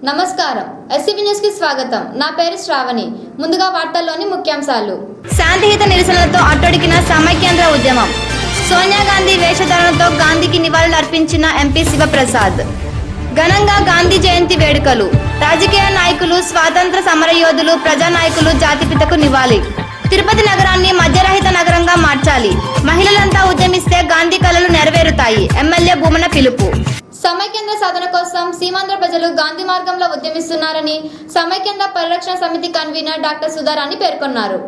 నమస్కారం SCB news కి స్వాగతం. నా పేరు శ్రావణి. ముందుగా వార్తల్లోని ముఖ్యాంశాలు. శాంతియుత నిరసనలతో అట్టడికిన సమైక్యాంధ్ర ఉద్యమం. సోనియా గాంధీ వేషధారణతో గాంధీకి నివాళులు అర్పించిన ఎంపీ శివప్రసాద్. ఘనంగా గాంధీ జయంతి వేడుకలు. రాజకీయ నాయకులు, స్వాతంత్ర సమరయోధులు, ప్రజానాయకులు జాతిపితకు నివాళి. తిరుపతి నగరాన్ని మద్యరహిత నగరంగా మార్చాలి. మహిళలంతా ఉద్యమిస్తే గాంధీ కలలు నెరవేరుతాయి. ఎమ్మెల్యే భూమన పిలుపు. సమైక్యాంధ్ర సాధన కోసం సీమాంధ్ర ప్రజలు గాంధీ మార్గంలో ఉద్యమిస్తున్నారని సమైక్యాంధ్ర పరిరక్షణ సమితి కన్వీనర్ డాక్టర్ సుధారాణి పేర్కొన్నారు.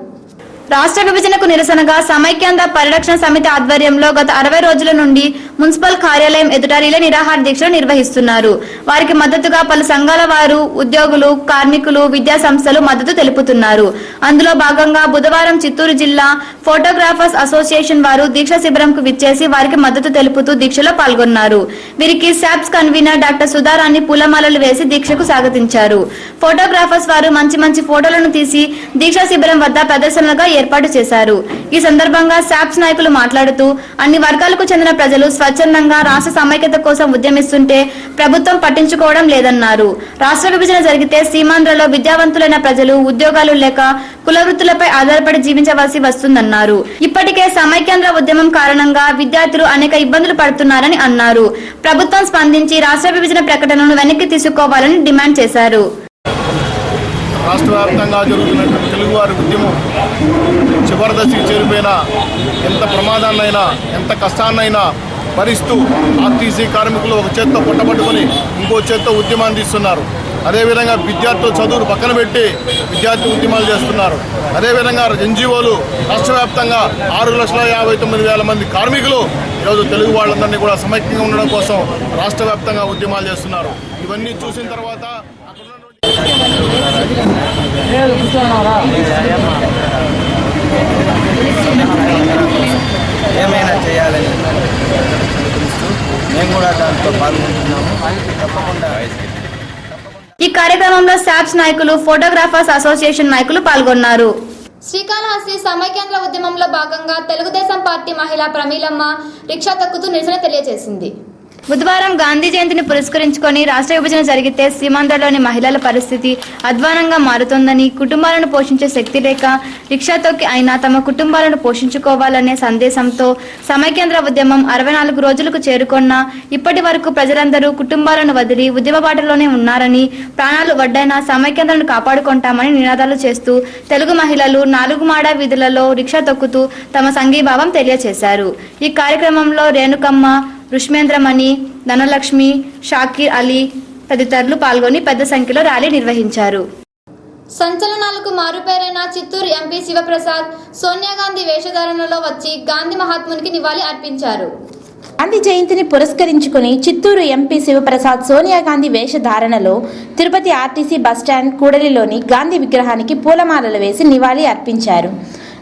రాష్ట్ర విభజనకు నిరసనగా సమైక్యాంధ్ర పరిరక్షణ సమితి ఆధ్వర్యంలో గత 60 రోజుల నుండి మున్సిపల్ కార్యాలయం ఎదుట రిలే నిరాహార దీక్షలు నిర్వహిస్తున్నారు. వారికి మద్దతుగా పలు సంఘాల వారు, ఉద్యోగులు, కార్మికులు, విద్యా సంస్థలు మద్దతు తెలుపుతున్నారు. అందులో భాగంగా బుధవారం చిత్తూరు జిల్లా ఫోటోగ్రాఫర్స్ అసోసియేషన్ వారు దీక్ష శిబిరంకు విచ్చేసి వారికి మద్దతు తెలుపుతూ దీక్షలో పాల్గొన్నారు. వీరికి శాప్స్ కన్వీనర్ డాక్టర్ సుధారాణి పూలమాలలు వేసి దీక్షకు స్వాగతించారు. ఫోటోగ్రాఫర్స్ వారు మంచి మంచి ఫోటోలను తీసి దీక్షా శిబిరం వద్ద ప్రదర్శనలుగా ఏర్పాటు చేశారు. ఈ సందర్భంగా శాప్స్ నాయకులు మాట్లాడుతూ అన్ని వర్గాలకు చెందిన ప్రజలు స్వచ్ఛందంగా రాష్ట్ర సమైక్యత కోసం ఉద్యమిస్తుంటే ప్రభుత్వం పట్టించుకోవడం లేదన్నారు. రాష్ట్ర విభజన జరిగితే సీమాంధ్రలో విద్యావంతులైన ప్రజలు ఉద్యోగాలు లేక కుల వృత్తులపై ఆధారపడి జీవించవలసి వస్తుందన్నారు. ఇప్పటికే సమైక్యాంధ్ర ఉద్యమం కారణంగా విద్యార్థులు అనేక ఇబ్బందులు పడుతున్నారని అన్నారు. ప్రభుత్వం స్పందించి రాష్ట్ర విభజన ప్రకటనను వెనక్కి తీసుకోవాలని డిమాండ్ చేశారు. రాష్ట్ర వ్యాప్తంగా జరుగుతున్నటువంటి తెలుగువారి ఉద్యమం చివరి దశకి చేరిపోయినా ఎంత ప్రమాదాన్నైనా ఎంత కష్టాన్నైనా భరిస్తూ ఆర్టీసీ కార్మికులు ఒక చేత్తో పుట్టబట్టుకొని ఇంకో చేత్తో ఉద్యమాన్ని తీస్తున్నారు. అదేవిధంగా విద్యార్థులు చదువులు పక్కన పెట్టి విద్యార్థి ఉద్యమాలు చేస్తున్నారు. అదేవిధంగా ఎన్జిఓలు రాష్ట్ర వ్యాప్తంగా 6,59,000 మంది కార్మికులు ఈరోజు తెలుగు వాళ్ళందరినీ కూడా సమైక్యంగా ఉండడం కోసం రాష్ట్ర వ్యాప్తంగా ఉద్యమాలు చేస్తున్నారు. ఇవన్నీ చూసిన తర్వాత ఏమైనా చేయాలని మేము కూడా దాంతో పాల్గొంటున్నాము. తప్పకుండా ఈ కార్యక్రమంలో శాప్స్ నాయకులు, ఫోటోగ్రాఫర్స్ అసోసియేషన్ నాయకులు పాల్గొన్నారు. శ్రీకాళహస్తి సమైక్యాంధ్ర ఉద్యమంలో భాగంగా తెలుగుదేశం పార్టీ మహిళ ప్రమీలమ్మ రిక్షా తొక్కుతూ నిరసన తెలియజేసింది. బుధవారం గాంధీ జయంతిని పురస్కరించుకొని రాష్ట్ర విభజన జరిగితే సీమాంధ్రలోని మహిళల పరిస్థితి అధ్వానంగా మారుతోందని, కుటుంబాలను పోషించే శక్తి లేక రిక్షా తొక్కి అయినా తమ కుటుంబాలను పోషించుకోవాలనే సందేశంతో సమైక్యాంధ్ర ఉద్యమం 64 రోజులకు చేరుకున్న ఇప్పటి వరకు ప్రజలందరూ కుటుంబాలను వదిలి ఉద్యమ బాటలోనే ఉన్నారని, ప్రాణాలు వడ్డైనా సమైక్యాంధ్రను కాపాడుకుంటామని నినాదాలు చేస్తూ తెలుగు మహిళలు 4 మాడ వీధులలో రిక్షా తొక్కుతూ తమ సంఘీభావం తెలియజేశారు. ఈ కార్యక్రమంలో రేణుకమ్మ, రుష్మేంద్రమణి, ధనలక్ష్మి, షాకీర్ అలీ తదితరులు పాల్గొని పెద్ద సంఖ్యలో ర్యాలీ నిర్వహించారు. సంచలనాలకు మారుపేరైన చిత్తూరు ఎంపీ శివప్రసాద్ సోనియా గాంధీ వేషధారణలో వచ్చి గాంధీ మహాత్మునికి నివాళి అర్పించారు. గాంధీ జయంతిని పురస్కరించుకుని చిత్తూరు ఎంపీ శివప్రసాద్ సోనియా గాంధీ వేషధారణలో తిరుపతి ఆర్టీసీ బస్టాండ్ కూడలిలోని గాంధీ విగ్రహానికి పూలమాలలు వేసి నివాళి అర్పించారు.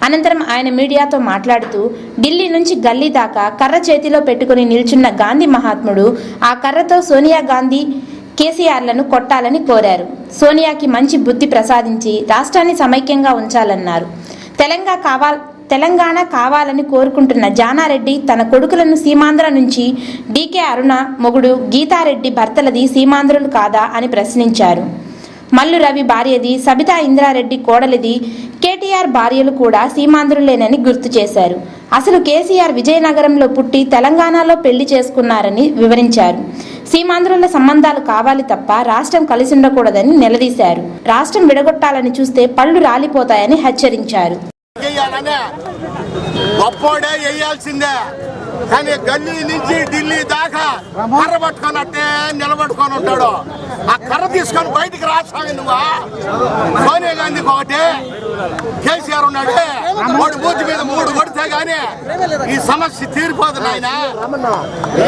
అనంతరం ఆయన మీడియాతో మాట్లాడుతూ ఢిల్లీ నుంచి గల్లీ దాకా కర్ర చేతిలో పెట్టుకుని నిల్చున్న గాంధీ మహాత్ముడు ఆ కర్రతో సోనియా గాంధీ, కేసీఆర్లను కొట్టాలని కోరారు. సోనియాకి మంచి బుద్ధి ప్రసాదించి రాష్ట్రాన్ని సమైక్యంగా ఉంచాలన్నారు. తెలంగాణ కావాలని కోరుకుంటున్న జానారెడ్డి తన కొడుకులను సీమాంధ్ర నుంచి డీకే అరుణ మొగుడు గీతారెడ్డి భర్తలది సీమాంధ్రులు కాదా అని ప్రశ్నించారు. మల్లు రవి భార్యది, సబితా ఇంద్రారెడ్డి కోడలిది, కేటీఆర్ భార్యలు కూడా సీమాంధ్రులేనని గుర్తు చేశారు. అసలు కేసీఆర్ విజయనగరంలో పుట్టి తెలంగాణలో పెళ్లి చేసుకున్నారని వివరించారు. సీమాంధ్రుల సంబంధాలు కావాలి తప్ప రాష్ట్రం కలిసి ఉండకూడదని నిలదీశారు. రాష్ట్రం విడగొట్టాలని చూస్తే పళ్ళు రాలిపోతాయని హెచ్చరించారు. కానీ గల్లీ నుంచి ఢిల్లీ దాకా కర్ర పట్టుకున్నట్టే నిలబట్టుకొని ఉంటాడు. ఆ కర్ర తీసుకొని బయటికి రాసాగి నువ్వా? సోనియా గాంధీకి ఒకటి, కేసీఆర్ ఉన్నాడు, వాడు బూత్ మీద 3 కొడితే గానీ ఈ సమస్య తీరిపోదు నాయన.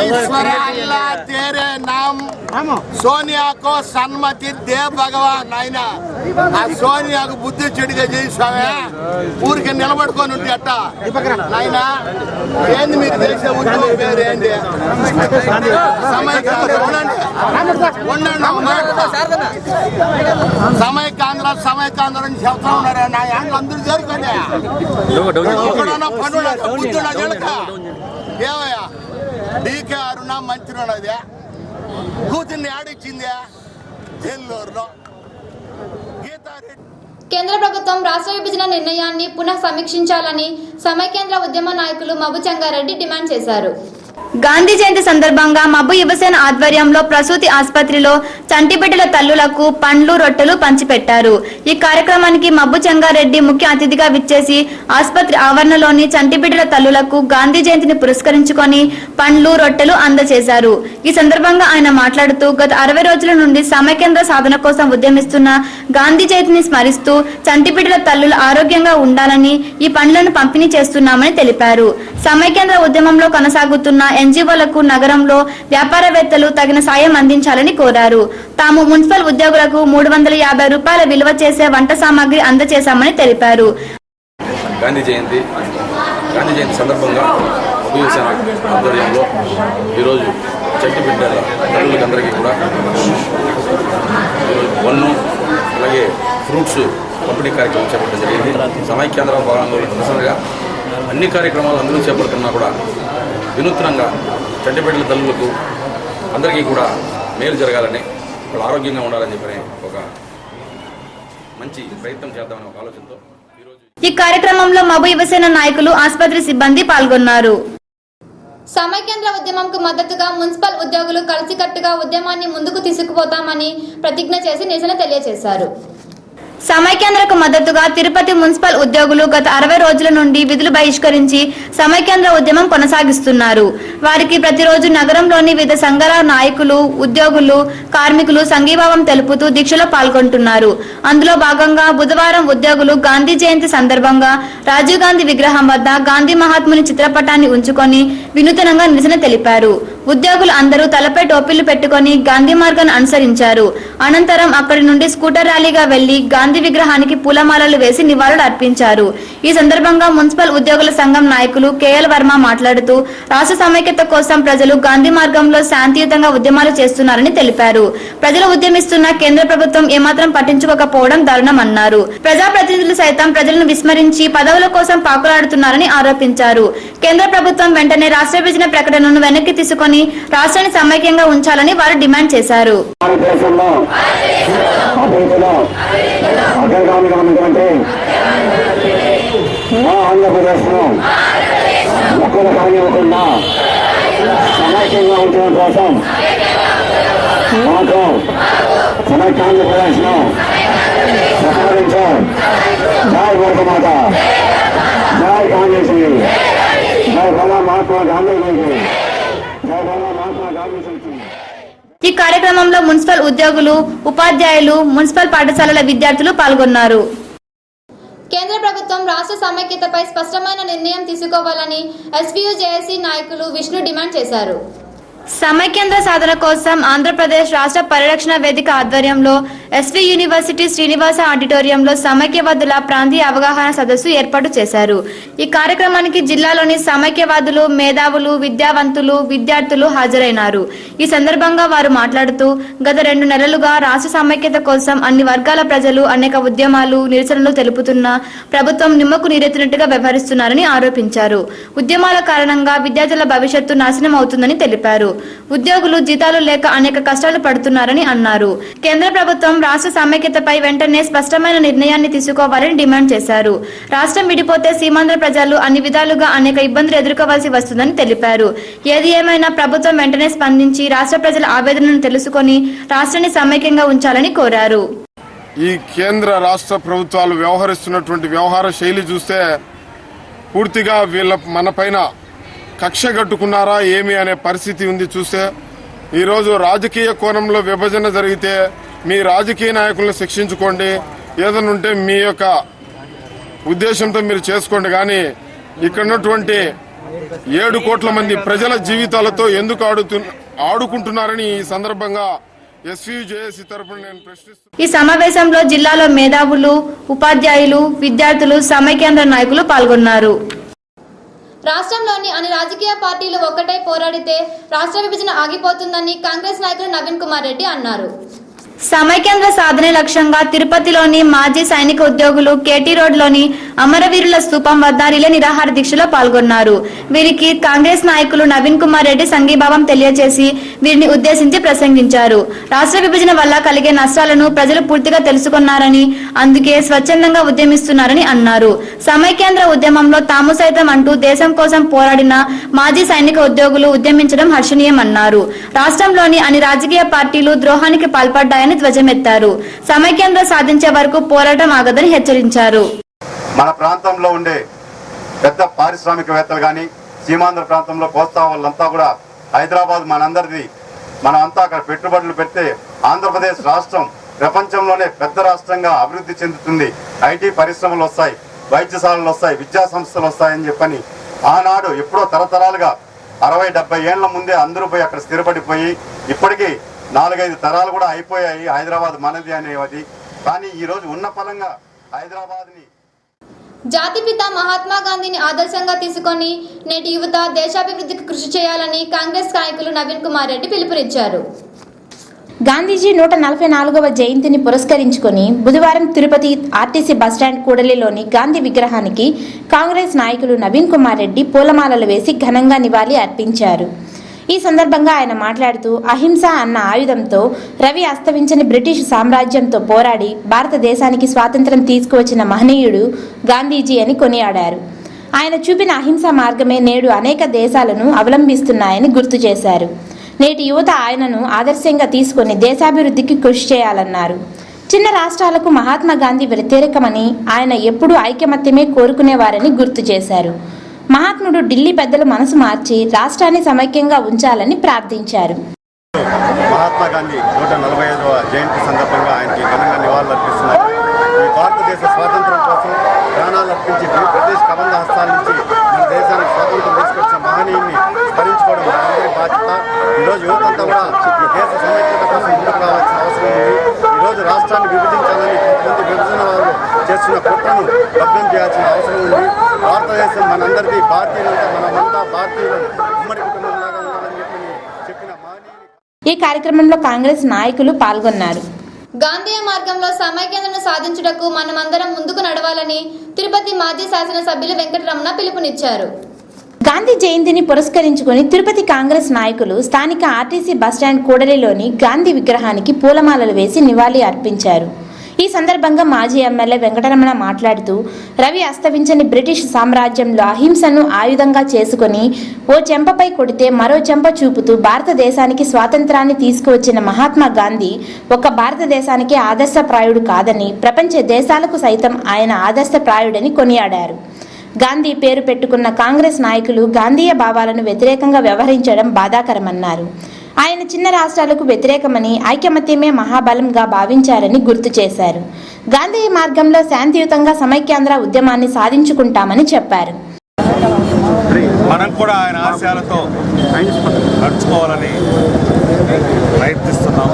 ఈశ్వర అల్లా తేరే నామ్ సోనియాకు సన్మతి దే భగవాన్. నాయన ఆ సోనియాకు బుద్ధి చెడుగా చేసావే, ఊరికి నిలబడుకొని ఉంటే అట్ట నాయన. ఏంది మీరు చేసే ఉద్యోగం పేరు ఏంటి? సమైక్యాంధ్ర సమైక్యాంధ్ర అని చెప్తా ఉన్నారు. నా యాండ్లు అందరూ చేరుకోండి. బుద్ధుడు ఏమయ్యా డీకే అరుణ మంత్రి ఉన్నది కూతుర్ని ఆడిచ్చిందే ఏలూరులో గీతారెడ్డి. కేంద్ర ప్రభుత్వం రాష్ట్ర విభజన నిర్ణయాన్ని పునః సమీక్షించాలని సమైక్యాంధ్ర ఉద్యమ నాయకులు మబ్బు చెంగారెడ్డి డిమాండ్ చేశారు. గాంధీ జయంతి సందర్భంగా మబ్బు యువసేన ఆధ్వర్యంలో ప్రసూతి ఆసుపత్రిలో చంటిబిడ్డల తల్లులకు పండ్లు రొట్టెలు పంచిపెట్టారు. ఈ కార్యక్రమానికి మబ్బు చెంగారెడ్డి ముఖ్య అతిథిగా విచ్చేసి ఆసుపత్రి ఆవరణలోని చంటిబిడ్డల తల్లులకు గాంధీ జయంతిని పురస్కరించుకొని పండ్లు రొట్టెలు అందజేశారు. ఈ సందర్భంగా ఆయన మాట్లాడుతూ గత 60 రోజుల నుండి సమైక్యాంధ్ర సాధన కోసం ఉద్యమిస్తున్న గాంధీ జయంతిని స్మరిస్తూ చంటిబిడ్డల తల్లులు ఆరోగ్యంగా ఉండాలని ఈ పండ్లను పంపిణీ చేస్తున్నామని తెలిపారు. సమైక్యాంధ్ర ఉద్యమంలో కొనసాగుతున్న ఎన్జీఓలకు నగరంలో వ్యాపారవేత్తలు తగిన సాయం అందించాలని కోరారు. తాము మున్సిపల్ ఉద్యోగులకు 350 రూపాయల విలువ చేసే వంట సామాగ్రి అందజేశామని తెలిపారు. గాంధీ జయంతి సందర్భంగా ఉపయోగ ఆధ్వర్యంలో ఈరోజు చెట్టు బిడ్డల తల్లులందరికీ కూడా వన్ను అలాగే ఫ్రూట్స్ పంపిణీ కార్యక్రమం చేపట్టడం జరిగింది. సమైక్యాంధ్ర భాగంలో నిరసనగా అన్ని కార్యక్రమాలు అందరూ చేపడుతున్నా కూడా వినూత్నంగా చంటి బిడ్డల తల్లులకు అందరికీ కూడా మేలు జరగాలని, వాళ్ళు ఆరోగ్యంగా ఉండాలని చెప్పని ఒక మంచి ప్రయత్నం చేద్దామని ఒక ఆలోచనతో ఈ కార్యక్రమంలో మబ్బు యువసేన నాయకులు, ఆసుపత్రి సిబ్బంది పాల్గొన్నారు. సమైక్యాంధ్ర ఉద్యమంకు మద్దతుగా మున్సిపల్ ఉద్యోగులు కలిసికట్టుగా ఉద్యమాన్ని ముందుకు తీసుకుపోతామని ప్రతిజ్ఞ చేసి నిరసన తెలియజేశారు. సమైక్యాంధ్రకు మద్దతుగా తిరుపతి మున్సిపల్ ఉద్యోగులు గత 60 రోజుల నుండి విధులు బహిష్కరించి సమైక్యాంధ్ర ఉద్యమం కొనసాగిస్తున్నారు. వారికి ప్రతిరోజు నగరంలోని వివిధ సంఘాల నాయకులు, ఉద్యోగులు, కార్మికులు సంఘీభావం తెలుపుతూ దీక్షలో పాల్గొంటున్నారు. అందులో భాగంగా బుధవారం ఉద్యోగులు గాంధీ జయంతి సందర్భంగా రాజీవ్ గాంధీ విగ్రహం వద్ద గాంధీ మహాత్ముని చిత్రపటాన్ని ఉంచుకొని వినూతనంగా నిరసన తెలిపారు. ఉద్యోగులు అందరూ తలపై టోపీలు పెట్టుకొని గాంధీ మార్గాన్ని అనుసరించారు. అనంతరం అక్కడి నుండి స్కూటర్ ర్యాలీగా వెళ్లి గాంధీ విగ్రహానికి పూలమాలలు వేసి నివాళులు అర్పించారు. ఈ సందర్భంగా మున్సిపల్ ఉద్యోగుల సంఘం నాయకులు కేఎల్ వర్మ మాట్లాడుతూ రాష్ట్ర సమైక్యత కోసం ప్రజలు గాంధీ మార్గంలో శాంతియుతంగా ఉద్యమాలు చేస్తున్నారని తెలిపారు. ప్రజలు ఉద్యమిస్తున్న కేంద్ర ప్రభుత్వం ఏమాత్రం పట్టించుకోకపోవడం దారుణమన్నారు. ప్రజాప్రతినిధులు సైతం ప్రజలను విస్మరించి పదవుల కోసం పాకులాడుతున్నారని ఆరోపించారు. కేంద్ర ప్రభుత్వం వెంటనే రాష్ట్ర విభజన ప్రకటనను వెనక్కి తీసుకొని రాష్ట్రాన్ని సమైక్యంగా ఉంచాలని వారు డిమాండ్ చేశారు. ఆంధ్రప్రదేశ్ను ఒక్కరు కానివ్వకుండా సమైక్యంగా ఉంచడం కోసం మాకు సమైక్యాంధ్రప్రదేశ్ను సహకరించారు. జై భారతమాత, జై కాంగ్రెస్, జై భలా మహాత్మా గాంధీ, జై భలా మహాత్మా గాంధీ. ఈ కార్యక్రమంలో మున్సిపల్ ఉద్యోగులు, ఉపాధ్యాయులు, మున్సిపల్ పాఠశాలల విద్యార్థులు పాల్గొన్నారు. కేంద్ర ప్రభుత్వం రాష్ట్ర సమైక్యతపై స్పష్టమైన నిర్ణయం తీసుకోవాలని ఎస్పీయూజేఏసీ నాయకులు విష్ణు డిమాండ్ చేశారు. సమైక్యాంధ్ర సాధన కోసం ఆంధ్రప్రదేశ్ రాష్ట్ర పరిరక్షణ వేదిక ఆధ్వర్యంలో ఎస్వి యూనివర్సిటీ శ్రీనివాస ఆడిటోరియంలో సమైక్యవాదుల ప్రాంతీయ అవగాహన సదస్సు ఏర్పాటు చేశారు. ఈ కార్యక్రమానికి జిల్లాలోని సమైక్యవాదులు, మేధావులు, విద్యావంతులు, విద్యార్థులు హాజరైనారు. ఈ సందర్భంగా వారు మాట్లాడుతూ గత 2 నెలలుగా రాష్ట్ర సమైక్యత కోసం అన్ని వర్గాల ప్రజలు అనేక ఉద్యమాలు, నిరసనలు తెలుపుతున్నా ప్రభుత్వం నిమ్మకు నీరెత్తినట్టుగా వ్యవహరిస్తున్నారని ఆరోపించారు. ఉద్యమాల కారణంగా విద్యార్థుల భవిష్యత్తు నాశనం అవుతుందని తెలిపారు. ఉద్యోగులు జీతాలు లేక అనేక కష్టాలు పడుతున్నారని అన్నారు. కేంద్ర ప్రభుత్వం రాష్ట్ర సమైక్యతపై వెంటనే స్పష్టమైన నిర్ణయాన్ని తీసుకోవాలని డిమాండ్ చేశారు. రాష్ట్రం విడిపోతే సీమాంధ్ర ప్రజలు అన్ని విధాలుగా అనేక ఇబ్బందులు ఎదుర్కోవాల్సి వస్తుందని తెలిపారు. ఏది ఏమైనా ప్రభుత్వం వెంటనే స్పందించి రాష్ట్ర ప్రజల ఆవేదనను తెలుసుకొని రాష్ట్రాన్ని సమైక్యంగా ఉంచాలని కోరారు. ఈ కేంద్ర రాష్ట్ర ప్రభుత్వాలు వ్యవహరిస్తున్నటువంటి వ్యవహార శైలి చూస్తే పూర్తిగా మన పైన కక్ష కట్టుకున్నారా ఏమి అనే పరిస్థితి ఉంది. చూస్తే ఈరోజు రాజకీయ కోణంలో విభజన జరిగితే మీ రాజకీయ నాయకులను శిక్షించుకోండి, ఏదైనా ఉంటే మీ యొక్క ఉద్దేశంతో మీరు చేసుకోండి. కానీ ఇక్కడ ఉన్నటువంటి 7 కోట్ల మంది ప్రజల జీవితాలతో ఎందుకు ఆడుకుంటున్నారని ఈ సందర్భంగా ఎస్వీజేఏసీ తరపున నేను ప్రశ్నిస్తున్నాను. ఈ సమావేశంలో జిల్లాలో మేధావులు, ఉపాధ్యాయులు, విద్యార్థులు, సమైక్యాంధ్ర నాయకులు పాల్గొన్నారు. రాష్ట్రంలోని అన్ని రాజకీయ పార్టీలు ఒక్కటై పోరాడితే రాష్ట్ర విభజన ఆగిపోతుందని కాంగ్రెస్ నాయకులు నవీన్ కుమార్ రెడ్డి అన్నారు. సమైక్యాంధ్ర సాధనే లక్ష్యంగా తిరుపతిలోని మాజీ సైనిక ఉద్యోగులు కేటీ రోడ్లోని అమరవీరుల స్తూపం వద్ద రిలే నిరాహార దీక్షలో పాల్గొన్నారు. వీరికి కాంగ్రెస్ నాయకులు నవీన్ కుమార్ రెడ్డి సంఘీభావం తెలియజేసి వీరిని ఉద్దేశించి ప్రసంగించారు. రాష్ట్ర విభజన వల్ల కలిగే నష్టాలను ప్రజలు పూర్తిగా తెలుసుకున్నారని, అందుకే స్వచ్ఛందంగా ఉద్యమిస్తున్నారని అన్నారు. సమైక్యాంధ్ర ఉద్యమంలో తాము సైతం అంటూ దేశం కోసం పోరాడిన మాజీ సైనిక ఉద్యోగులు ఉద్యమించడం హర్షణీయమన్నారు. రాష్ట్రంలోని అన్ని రాజకీయ పార్టీలు ద్రోహానికి పాల్పడ్డాయని ధ్వజమెత్తారు. సమైక్యాంధ్ర సాధించే వరకు పోరాటం ఆగదని హెచ్చరించారు. మన ప్రాంతంలో ఉండే పెద్ద పారిశ్రామికవేత్తలు కానీ సీమాంధ్ర ప్రాంతంలో కోస్తా వాళ్ళంతా కూడా హైదరాబాద్ మనందరిది, మనం అంతా అక్కడ పెట్టుబడులు పెడితే ఆంధ్రప్రదేశ్ రాష్ట్రం ప్రపంచంలోనే పెద్ద రాష్ట్రంగా అభివృద్ధి చెందుతుంది. ఐటీ పరిశ్రమలు వస్తాయి, వైద్యశాలలు వస్తాయి, విద్యా సంస్థలు వస్తాయని చెప్పని ఆనాడు ఎప్పుడో తరతరాలుగా 60-70 ఏళ్ల ముందే అందరూ పోయి అక్కడ స్థిరపడిపోయి ఇప్పటికీ 4-5 తరాలు కూడా అయిపోయాయి. హైదరాబాద్ మనది అనేది. కానీ ఈరోజు ఉన్న ఫలంగా హైదరాబాద్ని జాతిపిత మహాత్మా గాంధీని ఆదర్శంగా తీసుకొని నేటి యువత దేశాభివృద్ధికి కృషి చేయాలని కాంగ్రెస్ నాయకులు నవీన్ కుమార్ రెడ్డి పిలుపునిచ్చారు. గాంధీజీ 144వ జయంతిని పురస్కరించుకొని బుధవారం తిరుపతి ఆర్టీసీ బస్టాండ్ కూడలిలోని గాంధీ విగ్రహానికి కాంగ్రెస్ నాయకులు నవీన్ కుమార్ రెడ్డి పూలమాలలు వేసి ఘనంగా నివాళి అర్పించారు. ఈ సందర్భంగా ఆయన మాట్లాడుతూ అహింస అన్న ఆయుధంతో రవి అస్తమించని బ్రిటిష్ సామ్రాజ్యంతో పోరాడి భారతదేశానికి స్వాతంత్ర్యం తీసుకువచ్చిన మహనీయుడు గాంధీజీ అని కొనియాడారు. ఆయన చూపిన అహింసా మార్గమే నేడు అనేక దేశాలను అవలంబిస్తున్నాయని గుర్తు చేశారు. నేటి యువత ఆయనను ఆదర్శంగా తీసుకుని దేశాభివృద్ధికి కృషి చేయాలన్నారు. చిన్న రాష్ట్రాలకు మహాత్మా గాంధీ వ్యతిరేకమని, ఆయన ఎప్పుడూ ఐకమత్యమే కోరుకునేవారని గుర్తు చేశారు. మహాత్ముడు ఢిల్లీ పెద్దల మనసు మార్చి రాష్ట్రాన్ని సమైక్యంగా ఉంచాలని ప్రార్థించారు. మహాత్మా గాంధీ 145వ జయంతి సందర్భంగా ఆయనకి ఘనంగా నివాళులు అర్పిస్తున్నారు. ఈ భారతదేశ స్వాతంత్రం కోసం ప్రాణాలు అర్పించి బ్రిటిష్ కబంధ హస్తాల నుంచి మన దేశానికి స్వాతంత్రం తీసుకొచ్చిన మహనీయుని స్మరించుకోవడం మనందరి బాధ్యత. ఈరోజు యువతంతా కూడా ఈ దేశ సమైక్యత కోసం ముందుకు రావాల్సిన అవసరం ఉంది. ఈరోజు రాష్ట్రాన్ని విభజించాలని కొంతమంది విభజన వారు చేస్తున్న కుట్రను భగ్నం చేయాల్సిన అవసరం ఉంది. భారతదేశం మనందరికీ, భారతీయులంతా మనమంతా భారతీయులు ఉమ్మడి కుటుంబంలాగా ఉండాలని చెప్పిన మహనీయుని ఈ కార్యక్రమంలో కాంగ్రెస్ నాయకులు పాల్గొన్నారు. గాంధీయ మార్గంలో సమైక్యతను సాధించుటకు మనమందరం ముందుకు నడవాలని తిరుపతి మాజీ శాసనసభ్యులు వెంకటరమణ పిలుపునిచ్చారు. గాంధీ జయంతిని పురస్కరించుకుని తిరుపతి కాంగ్రెస్ నాయకులు స్థానిక ఆర్టీసీ బస్టాండ్ కూడలిలోని గాంధీ విగ్రహానికి పూలమాలలు వేసి నివాళి అర్పించారు. ఈ సందర్భంగా మాజీ ఎమ్మెల్యే వెంకటరమణ మాట్లాడుతూ రవి అస్తమించని బ్రిటిష్ సామ్రాజ్యంలో అహింసను ఆయుధంగా చేసుకుని ఓ చెంపపై కొడితే మరో చెంప చూపుతూ భారతదేశానికి స్వాతంత్రాన్ని తీసుకువచ్చిన మహాత్మా గాంధీ ఒక భారతదేశానికి ఆదర్శప్రాయుడు కాదని, ప్రపంచ దేశాలకు సైతం ఆయన ఆదర్శప్రాయుడని కొనియాడారు. గాంధీ పేరు పెట్టుకున్న కాంగ్రెస్ నాయకులు గాంధీయ భావాలను వ్యతిరేకంగా వ్యవహరించడం బాధాకరమన్నారు. ఆయన చిన్న రాష్ట్రాలకు వ్యతిరేకమని, ఐకమత్యమే మహాబలంగా భావించారని గుర్తు చేశారు. గాంధీ మార్గంలో శాంతియుతంగా సమైక్యాంధ్ర ఉద్యమాన్ని సాధించుకుంటామని చెప్పారు. మనం కూడా ఆయన ఆశయాలతో నడుచుకోవాలని ప్రయత్నిస్తున్నాం,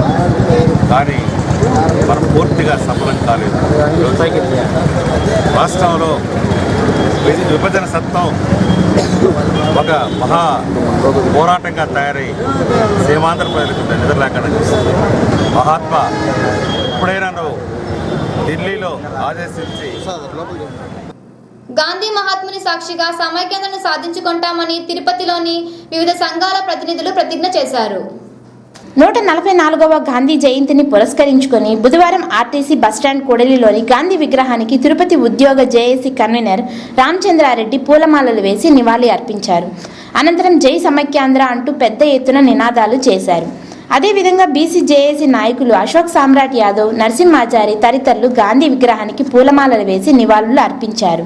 కానీ మనం పూర్తిగా సఫలం కాలేదు. రాష్ట్రంలో విభజన సత్వం ఒక మహా పోరాటంగా తయారై సీమాంధ్ర ప్రజలకు నిద్రలేకుండా చేస్తుంది. మహాత్మా ఎప్పుడైనా ఢిల్లీలో ఆదేశించి గాంధీ మహాత్ముని సాక్షిగా సమైక్యతను సాధించుకుంటామని తిరుపతిలోని వివిధ సంఘాల ప్రతినిధులు ప్రతిజ్ఞ చేశారు. 144వ గాంధీ జయంతిని పురస్కరించుకొని బుధవారం ఆర్టీసీ బస్టాండ్ కూడలిలోని గాంధీ విగ్రహానికి తిరుపతి ఉద్యోగ జేఏసీ కన్వీనర్ రామచంద్రారెడ్డి పూలమాలలు వేసి నివాళి అర్పించారు. అనంతరం జై సమైక్యాంధ్ర అంటూ పెద్ద ఎత్తున నినాదాలు చేశారు. అదేవిధంగా బీసీ జేఏసీ నాయకులు అశోక్ సామ్రాట్ యాదవ్, నరసింహాచారి తదితరులు గాంధీ విగ్రహానికి పూలమాలలు వేసి నివాళులు అర్పించారు.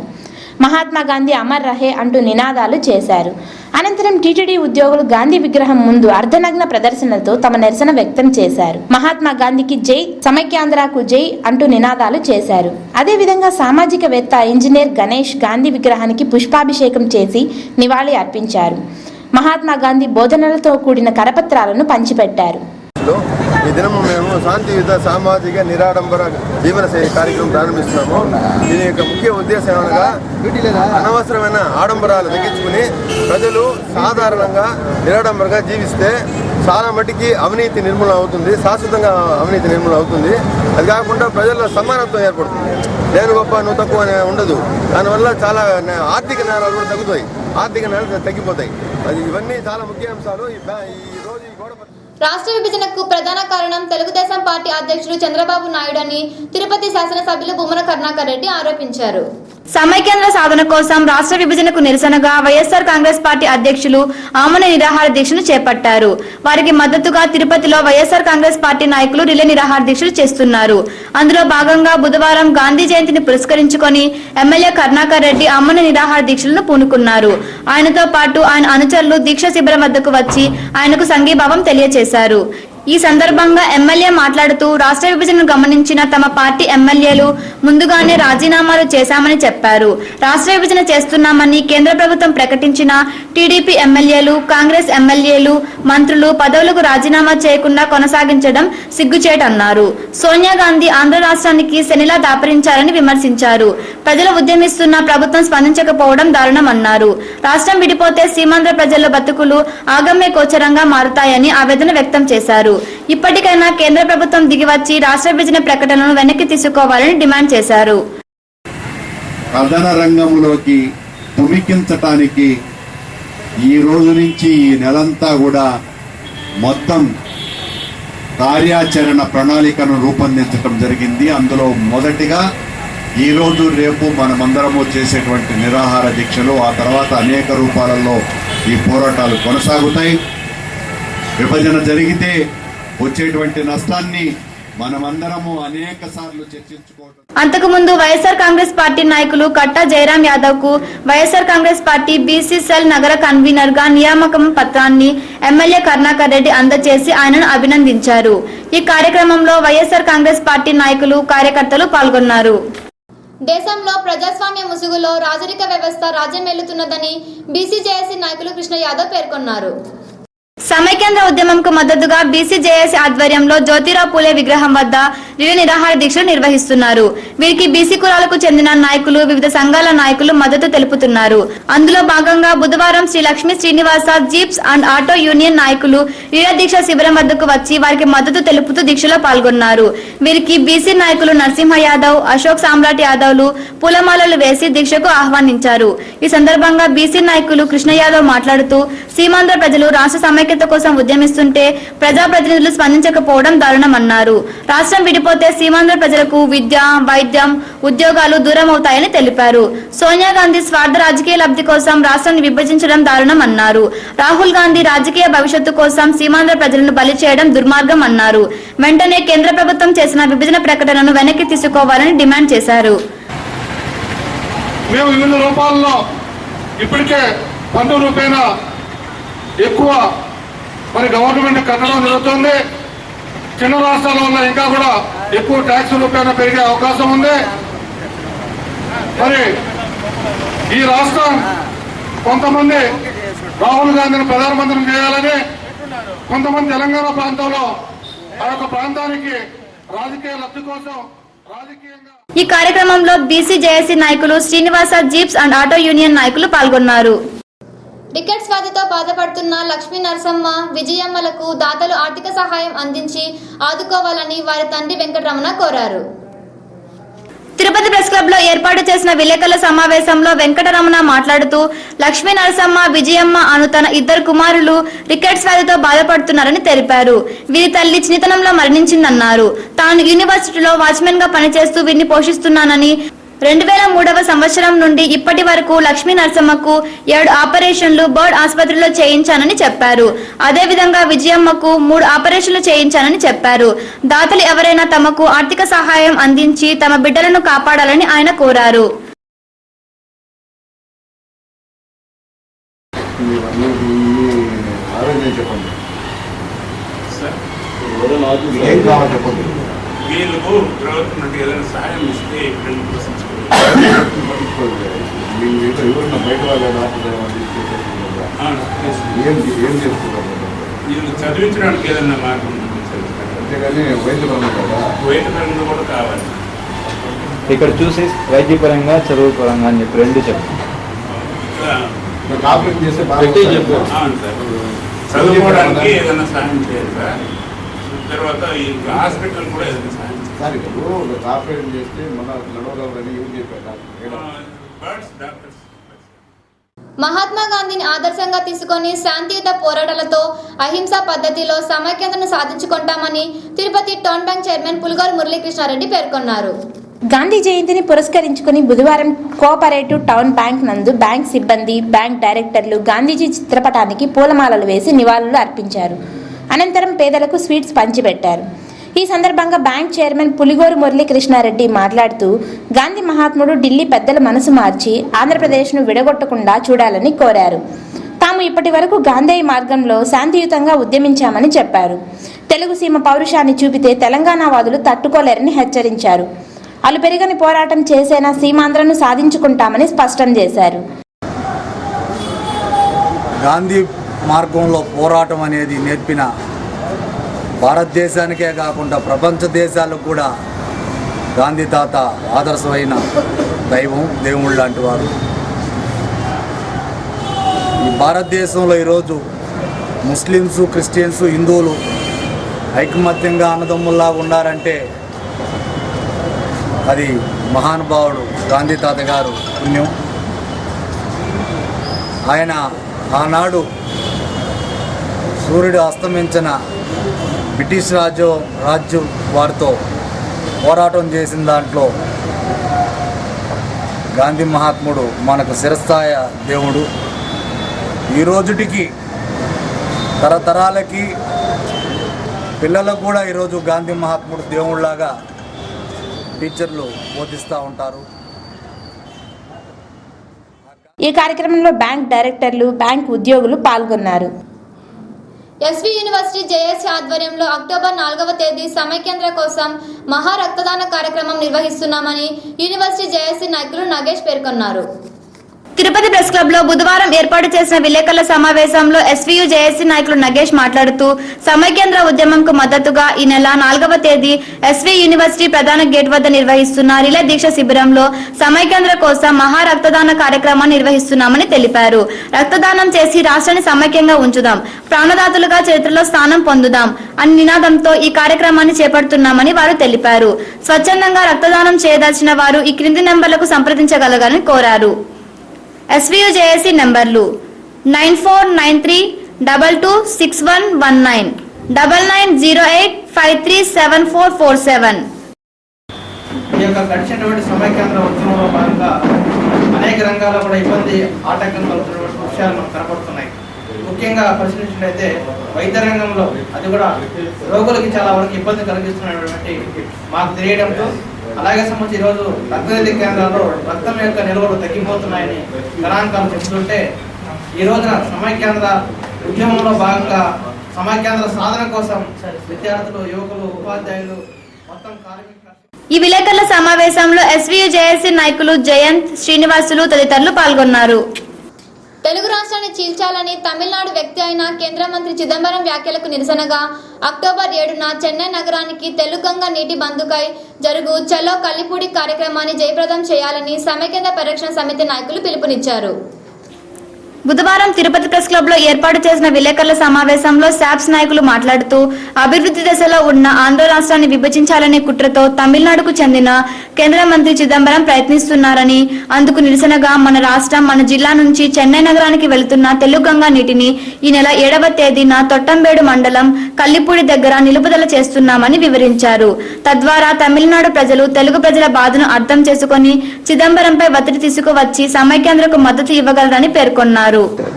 మహాత్మా గాంధీ అమర్ రహే అంటూ నినాదాలు చేశారు. అనంతరం టీటీడీ ఉద్యోగులు గాంధీ విగ్రహం ముందు అర్ధనగ్న ప్రదర్శనలతో తమ నిరసన వ్యక్తం చేశారు. మహాత్మా గాంధీకి జై, సమైక్యాంధ్రకు జై అంటూ నినాదాలు చేశారు. అదేవిధంగా సామాజికవేత్త ఇంజనీర్ గణేష్ గాంధీ విగ్రహానికి పుష్పాభిషేకం చేసి నివాళి అర్పించారు. మహాత్మా గాంధీ బోధనలతో కూడిన కరపత్రాలను పంచిపెట్టారు. ఈ దినము మేము శాంతియుత సామాజిక నిరాడంబర జీవనశైలి కార్యక్రమం ప్రారంభిస్తున్నాము. దీని యొక్క ముఖ్య ఉద్దేశం ఏమనగా అనవసరమైన ఆడంబరాలు తగ్గించుకుని ప్రజలు సాధారణంగా నిరాడంబరంగా జీవిస్తే చాలా మటుకి అవినీతి నిర్మూలన అవుతుంది, శాశ్వతంగా అవినీతి నిర్మూలన అవుతుంది. అది కాకుండా ప్రజల్లో సమానత్వం ఏర్పడుతుంది. నేను గొప్ప నువ్వు తక్కువ అనే ఉండదు. దానివల్ల చాలా ఆర్థిక నేరాలు కూడా తగ్గుతాయి, ఆర్థిక నేరాలు తగ్గిపోతాయి. అది ఇవన్నీ చాలా ముఖ్య అంశాలు. ఈ రోజు ఈ గోడ రాష్ట్ర విభజనకు ప్రధాన కారణం తెలుగుదేశం పార్టీ అధ్యక్షుడు చంద్రబాబు నాయుడు అని తిరుపతి శాసనసభ్యులు బుమ్మన కరుణాకర్ రెడ్డి ఆరోపించారు. సమైక్యాంధ్ర సాధన కోసం రాష్ట్ర విభజనకు నిరసనగా వైఎస్ఆర్ కాంగ్రెస్ పార్టీ అధ్యక్షులు ఆమరణ నిరాహార దీక్షను చేపట్టారు. వారికి మద్దతుగా తిరుపతిలో వైఎస్ఆర్ కాంగ్రెస్ పార్టీ నాయకులు రిలే నిరాహార దీక్షలు చేస్తున్నారు. అందులో భాగంగా బుధవారం గాంధీ జయంతిని పురస్కరించుకొని ఎమ్మెల్యే కరుణాకర్ రెడ్డి ఆమరణ నిరాహార దీక్షలను పూనుకున్నారు. ఆయనతో పాటు ఆయన అనుచరులు దీక్ష శిబిరం వద్దకు వచ్చి ఆయనకు సంఘీభావం తెలియజేశారు. ఈ సందర్భంగా ఎమ్మెల్యే మాట్లాడుతూ రాష్ట్ర విభజనను గమనించిన తమ పార్టీ ఎమ్మెల్యేలు ముందుగానే రాజీనామాలు చేశామని చెప్పారు. రాష్ట్ర విభజన చేస్తున్నామని కేంద్ర ప్రభుత్వం ప్రకటించిన టీడీపీ ఎమ్మెల్యేలు, కాంగ్రెస్ ఎమ్మెల్యేలు, మంత్రులు పదవులకు రాజీనామా చేయకుండా కొనసాగించడం సిగ్గుచేటన్నారు. సోనియా గాంధీ ఆంధ్ర రాష్ట్రానికి శనిలా దాపరించారని విమర్శించారు. ప్రజలు ఉద్యమిస్తున్న ప్రభుత్వం స్పందించకపోవడం దారుణమన్నారు. రాష్ట్రం విడిపోతే సీమాంధ్ర ప్రజల బతుకులు ఆగమ్య గోచరంగా మారుతాయని ఆవేదన వ్యక్తం చేశారు. ఇప్పటికైనా కేంద్ర ప్రభుత్వం దిగివచ్చి రాష్ట్ర విభజన ప్రకటనను వెనక్కి తీసుకోవాలని డిమాండ్ చేశారు. కథన రంగంలోకి తుమికించటానికి ఈ రోజు నుంచి ఈ నెలంతా కూడా మొత్తం కార్యాచరణ ప్రణాళికను రూపొందించడం జరిగింది. అందులో మొదటిగా ఈ రోజు రేపు మనమందరము చేసేటువంటి నిరాహార దీక్షలు, ఆ తర్వాత అనేక రూపాలలో ఈ పోరాటాలు కొనసాగుతాయి. విభజన జరిగితే వచ్చేటువంటి నష్టాన్ని మనమందరము అనేక సార్లు చర్చించుకోవడం. అంతకుముందు వైఎస్ఆర్ కాంగ్రెస్ పార్టీ నాయకులు కట్టా జయరాం యాదవ్ కు YSR Congress party BC cell నగర కన్వీనర్ గా నియామకం పత్రాన్ని ఎమ్మెల్యే కరుణాకర్ రెడ్డి అందజేసి ఆయనను అభినందించారు. ఈ కార్యక్రమంలో వైఎస్ఆర్ కాంగ్రెస్ పార్టీ నాయకులు, కార్యకర్తలు పాల్గొన్నారు. దేశంలో ప్రజాస్వామ్య ముసుగులో రాజరిక వ్యవస్థ రాజ్యమేలుతున్నదని బీసీజేఏసీ నాయకులు కృష్ణ యాదవ్ పేర్కొన్నారు. సమైక్యాంధ్ర ఉద్యమంకు మద్దతుగా బీసీజేఏసీ ఆధ్వర్యంలో జ్యోతిరావు పూలే విగ్రహం వద్ద రిలే నిరాహార దీక్షలు నిర్వహిస్తున్నారు. వీరికి బీసీ కులాలకు చెందిన నాయకులు, వివిధ సంఘాల నాయకులు మద్దతు తెలుపుతున్నారు. అందులో భాగంగా బుధవారం Shri Lakshmi Srinivasa jeeps and auto union నాయకులు రిలే దీక్ష శిబిరం వద్దకు వచ్చి వారికి మద్దతు తెలుపుతూ దీక్షలో పాల్గొన్నారు. వీరికి బీసీ నాయకులు నరసింహ యాదవ్, అశోక్ సామ్రాట్ యాదవ్లు పూలమాలలు వేసి దీక్షకు ఆహ్వానించారు. ఈ సందర్భంగా బీసీ నాయకులు కృష్ణ యాదవ్ మాట్లాడుతూ సీమాంధ్ర ప్రజలు రాష్ట్ర సమైక్యత కోసం ఉద్యమిస్తుంటే ప్రజాప్రతినిధులు స్పందించకపోవడం దారుణమన్నారు. రాష్ట్రం విడిపోతే సీమాంధ్ర ప్రజలకు విద్య, వైద్యం, ఉద్యోగాలు దూరం అవుతాయని తెలిపారు. సోనియా గాంధీ స్వార్థ రాజకీయ లబ్ధి కోసం రాష్ట్రాన్ని విభజించడం దారుణమన్నారు. రాహుల్ గాంధీ రాజకీయ భవిష్యత్తు కోసం సీమాంధ్ర ప్రజలను బలి చేయడం దుర్మార్గం అన్నారు. వెంటనే కేంద్ర ప్రభుత్వం చేసిన విభజన ప్రకటనను వెనక్కి తీసుకోవాలని డిమాండ్ చేశారు. మేము వివిధ రూపాల్లో ఇప్పటికే పన్ను రూపేణా ఎక్కువ మరి గవర్నమెంట్ కట్టడం జరుగుతుంది. చిన్న రాష్ట్రాల వల్ల ఇంకా కూడా ఎక్కువ ట్యాక్స్ రూపేణా పెరిగే అవకాశం ఉంది. మరి ఈ రాష్ట్రం కొంతమంది రాహుల్ గాంధీని ప్రధానమంత్రిని చేయాలని, కొంతమంది తెలంగాణ ప్రాంతంలో ఆ యొక్క ప్రాంతానికి రాజకీయ లబ్ధి కోసం రాజకీయంగా. ఈ కార్యక్రమంలో బీసీజేఏసీ నాయకులు Srinivasa jeeps and auto union నాయకులు పాల్గొన్నారు. రికెట్స్ వ్యాధితో బాధపడుతున్న లక్ష్మీ నరసమ్మ, విజయమ్మలకు దాతలు ఆర్థిక సహాయం అందించి ఆదుకోవాలని వారి తండ్రి వెంకటరమణ కోరారు. తిరుపతి ప్రెస్ క్లబ్ లో ఏర్పాటు చేసిన విలేకరుల సమావేశంలో వెంకటరమణ మాట్లాడుతూ లక్ష్మీ నరసమ్మ, విజయమ్మ అను తన ఇద్దరు కుమారులు రికెట్స్ వ్యాధితో బాధపడుతున్నారని తెలిపారు. వీరి తల్లి చిన్నతనంలో మరణించిందన్నారు. తాను యూనివర్సిటీలో వాచ్మెన్ గా పనిచేస్తూ వీరిని పోషిస్తున్నానని, 2003వ సంవత్సరం నుండి ఇప్పటి వరకు లక్ష్మీ నరసమ్మకు 7 ఆపరేషన్లు బర్డ్ ఆసుపత్రిలో చేయించానని చెప్పారు. అదేవిధంగా విజయమ్మకు 3 ఆపరేషన్లు చేయించానని చెప్పారు. దాతలు ఎవరైనా తమకు ఆర్థిక సహాయం అందించి తమ బిడ్డలను కాపాడాలని ఆయన కోరారు. వీళ్ళకు ప్రభుత్వం ఏదైనా సహాయం ఇస్తే బయట వీళ్ళు చదివించడానికి ఏదైనా మార్గం అంతేగాని వైద్యపరంగా కూడా కావాలి. ఇక్కడ చూసి వైద్యపరంగా, చదువు పరంగా అని చెప్పి రెండు చెప్పు. ఆపరేట్ చేస్తే అవును సార్. చదువుకోవడానికి ఏదైనా సాయం చేయాలి సార్. తర్వాత ఈ హాస్పిటల్ కూడా ఏదైనా సాయం సార్ ఇప్పుడు ఆపరేషన్ చేస్తే మన నడవగలరని యూజ్ చెప్పారు బర్డ్స్ డాక్టర్స్. మహాత్మా గాంధీని ఆదర్శంగా తీసుకొని శాంతియుత పోరాటాలతో అహింసా పద్ధతిలో సమైక్యతను సాధించుకుంటామని Tirupati town bank chairman Puligoru Muralikrishna Reddy పేర్కొన్నారు. గాంధీ జయంతిని పురస్కరించుకుని బుధవారం కోఆపరేటివ్ టౌన్ బ్యాంక్ నందు బ్యాంక్ సిబ్బంది, బ్యాంక్ డైరెక్టర్లు గాంధీజీ చిత్రపటానికి పూలమాలలు వేసి నివాళులు అర్పించారు. అనంతరం పేదలకు స్వీట్స్ పంచిపెట్టారు. ఈ సందర్భంగా బ్యాంక్ చైర్మన్ పులిగోరు మురళీకృష్ణారెడ్డి మాట్లాడుతూ గాంధీ మహాత్ముడు ఢిల్లీ పెద్దల మనసు మార్చి ఆంధ్రప్రదేశ్ను విడగొట్టకుండా చూడాలని కోరారు. తాము ఇప్పటి వరకు గాంధీ మార్గంలో శాంతియుతంగా ఉద్యమించామని చెప్పారు. తెలుగు సీమ పౌరుషాన్ని చూపితే తెలంగాణవాదులు తట్టుకోలేరని హెచ్చరించారు. అలుపెరగని పోరాటం చేసేనా సీమాంధ్రను సాధించుకుంటామని స్పష్టం చేశారు. గాంధీ మార్గంలో పోరాటం అనేది నేర్పిన భారతదేశానికే కాకుండా ప్రపంచ దేశాలకు కూడా గాంధీ తాత ఆదర్శమైన దైవం, దేవుడు లాంటి వారు. ఈ భారతదేశంలో ఈరోజు ముస్లిమ్స్, క్రిస్టియన్స్, హిందువులు ఐకమత్యంగా అన్నదమ్ముల్లాగా ఉన్నారంటే అది మహానుభావుడు గాంధీ తాత గారు పుణ్యం. ఆయన ఆనాడు సూర్యుడు అస్తమించిన బ్రిటిష్ రాజ్యం వారితో పోరాటం చేసిన దాంట్లో గాంధీ మహాత్ముడు మనకు శిరస్థాయ దేవుడు. ఈ రోజుటికి తరతరాలకి పిల్లలకు కూడా ఈరోజు గాంధీ మహాత్ముడు దేవుళ్ళలాగా టీచర్లు బోధిస్తూ ఉంటారు. ఈ కార్యక్రమంలో బ్యాంక్ డైరెక్టర్లు, బ్యాంక్ ఉద్యోగులు పాల్గొన్నారు. ఎస్వి యూనివర్సిటీ జేఎస్సీ ఆధ్వర్యంలో అక్టోబర్ 4వ తేదీ సమైక్యాంధ్ర కోసం మహా రక్తదాన కార్యక్రమం నిర్వహిస్తున్నామని యూనివర్సిటీ జేఎస్సీ నాయకులు నాగేష్ పేర్కొన్నారు. తిరుపతి ప్రెస్ క్లబ్ లో బుధవారం ఏర్పాటు చేసిన విలేకరుల సమావేశంలో ఎస్వీయు జేఏసీ నాయకులు నగేష్ మాట్లాడుతూ సమైక్యాంధ్ర ఉద్యమంకు మద్దతుగా ఈ నెల 4వ తేదీ ఎస్వీ యూనివర్సిటీ ప్రధాన గేట్ వద్ద నిర్వహిస్తున్న రిలే దీక్ష శిబిరంలో సమైక్యాంధ్ర కోసం మహా రక్తదాన కార్యక్రమాన్ని నిర్వహిస్తున్నామని తెలిపారు. రక్తదానం చేసి రాష్ట్రాన్ని సమైక్యంగా ఉంచుదాం, ప్రాణదాతలుగా చరిత్రలో స్థానం పొందుదాం అని నినాదంతో ఈ కార్యక్రమాన్ని చేపడుతున్నామని వారు తెలిపారు. స్వచ్ఛందంగా రక్తదానం చేయదలిచిన వారు ఈ క్రింది నెంబర్లకు సంప్రదించగలగాలని కోరారు. ఎస్వీయు జేఏసీ నంబర్లు 9493226119 9908537447. ఈ యొక్క గడిచినటువంటి సమైక్యాంధ్ర ఉద్యమంలో భాగంగా అనేక రంగాల్లో కూడా ఇబ్బంది ఆటంకం కలుగుతున్నటువంటి విషయాలు మనకు కనబడుతున్నాయి. ముఖ్యంగా పరిశీలించినట్లయితే వైద్య రంగంలో అది కూడా రోగులకి చాలా వరకు ఇబ్బంది కలిగిస్తున్నటువంటి మాకు తెలియడంతో, అలాగే సంబంధించి ఈరోజు రక్తనిధి కేంద్రాల్లో రక్తం యొక్క నిల్వలు తగ్గిపోతున్నాయని గణాంకాలు చెబుతుంటే, ఈ రోజున సమైక్యాంధ్ర ఉద్యమంలో భాగంగా సమైక్యాంధ్ర సాధన కోసం విద్యార్థులు, యువకులు, ఉపాధ్యాయులు మొత్తం కార్మిక ఈ విలేకరుల సమావేశంలో ఎస్వీయు జేఏసీ నాయకులు జయంత్, శ్రీనివాసులు తదితరులు పాల్గొన్నారు. తెలుగు రాష్ట్రాన్ని చీల్చాలని తమిళనాడు వ్యక్తి అయిన కేంద్ర మంత్రి చిదంబరం వ్యాఖ్యలకు నిరసనగా అక్టోబర్ 7న చెన్నై నగరానికి తెలుగంగ నీటి బంధుకై జరుగు చలో కల్లిపూడి కార్యక్రమాన్ని జయప్రదం చేయాలని సమైక్యాంధ్ర పరిరక్షణ సమితి నాయకులు పిలుపునిచ్చారు. బుధవారం తిరుపతి ప్రెస్ క్లబ్ లో ఏర్పాటు చేసిన విలేకరుల సమావేశంలో శాప్స్ నాయకులు మాట్లాడుతూ అభివృద్ధి దశలో ఉన్న ఆంధ్ర రాష్ట్రాన్ని విభజించాలనే కుట్రతో తమిళనాడుకు చెందిన కేంద్ర మంత్రి చిదంబరం ప్రయత్నిస్తున్నారని, అందుకు నిరసనగా మన రాష్ట్రం, మన జిల్లా నుంచి చెన్నై నగరానికి వెళుతున్న తెలుగంగా నీటిని ఈ నెల 7వ తేదీన తొట్టంబేడు మండలం కల్లిపూడి దగ్గర నిలుపుదల చేస్తున్నామని వివరించారు. తద్వారా తమిళనాడు ప్రజలు తెలుగు ప్రజల బాధను అర్థం చేసుకుని చిదంబరంపై ఒత్తిడి తీసుకువచ్చి సమైక్యాంధ్రకు మద్దతు ఇవ్వగలరని పేర్కొన్నారు.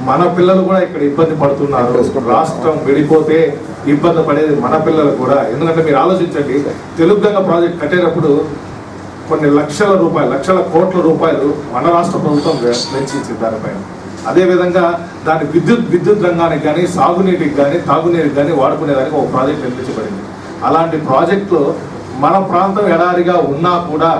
మన పిల్లలు కూడా ఇక్కడ ఇబ్బంది పడుతున్నారు. రాష్ట్రం విడిపోతే ఇబ్బంది పడేది మన పిల్లలు కూడా. ఎందుకంటే మీరు ఆలోచించండి, తెలుగంగ ప్రాజెక్ట్ కట్టేటప్పుడు కొన్ని లక్షల కోట్ల రూపాయలు మన రాష్ట్ర ప్రభుత్వం వెచ్చించింది దానిపైన. అదేవిధంగా దాని విద్యుత్ రంగానికి కానీ, సాగునీటికి కానీ, తాగునీటికి కానీ వాడుకునేదానికి ఒక ప్రాజెక్ట్ నిర్మించబడింది. అలాంటి ప్రాజెక్టులు మన ప్రాంతం ఎడారిగా ఉన్నా కూడా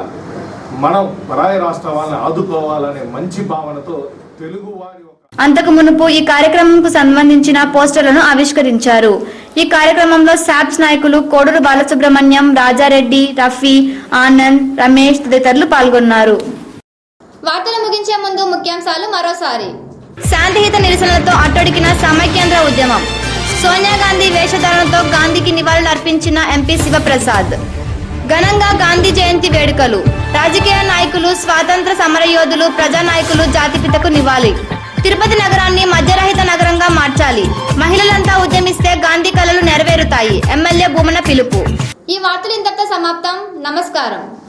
మనం పరాయి రాష్ట్ర వాళ్ళని ఆదుకోవాలనే మంచి భావనతో తెలుగు వారి అంతకు మునుపు ఈ కార్యక్రమంకు సంబంధించిన పోస్టర్లను ఆవిష్కరించారు. ఈ కార్యక్రమంలో శాప్స్ నాయకులు కోడూరు బాలసుబ్రహ్మణ్యం, రాజారెడ్డి, రఫీ, ఆనంద్, రమేష్ తదితరులు పాల్గొన్నారు. వార్తలు ముగించే ముందు ముఖ్యాంశాలు మరోసారి. శాంతియుత నిరసనలతో అట్టడికిన సమైక్యాంధ్ర ఉద్యమం. సోనియా గాంధీ వేషధారణతో గాంధీకి నివాళులు అర్పించిన ఎంపీ శివప్రసాద్. ఘనంగా గాంధీ జయంతి వేడుకలు. రాజకీయ నాయకులు, స్వాతంత్ర సమరయోధులు, ప్రజానాయకులు జాతిపితకు నివాళి. తిరుపతి నగరాన్ని మద్యరహిత నగరంగా మార్చాలి. మహిళలంతా ఉద్యమిస్తే గాంధీ కలలు నెరవేరుతాయి. ఎమ్మెల్యే భూమన పిలుపు. ఈ వార్తలు ఇంతటితో సమాప్తం. నమస్కారం.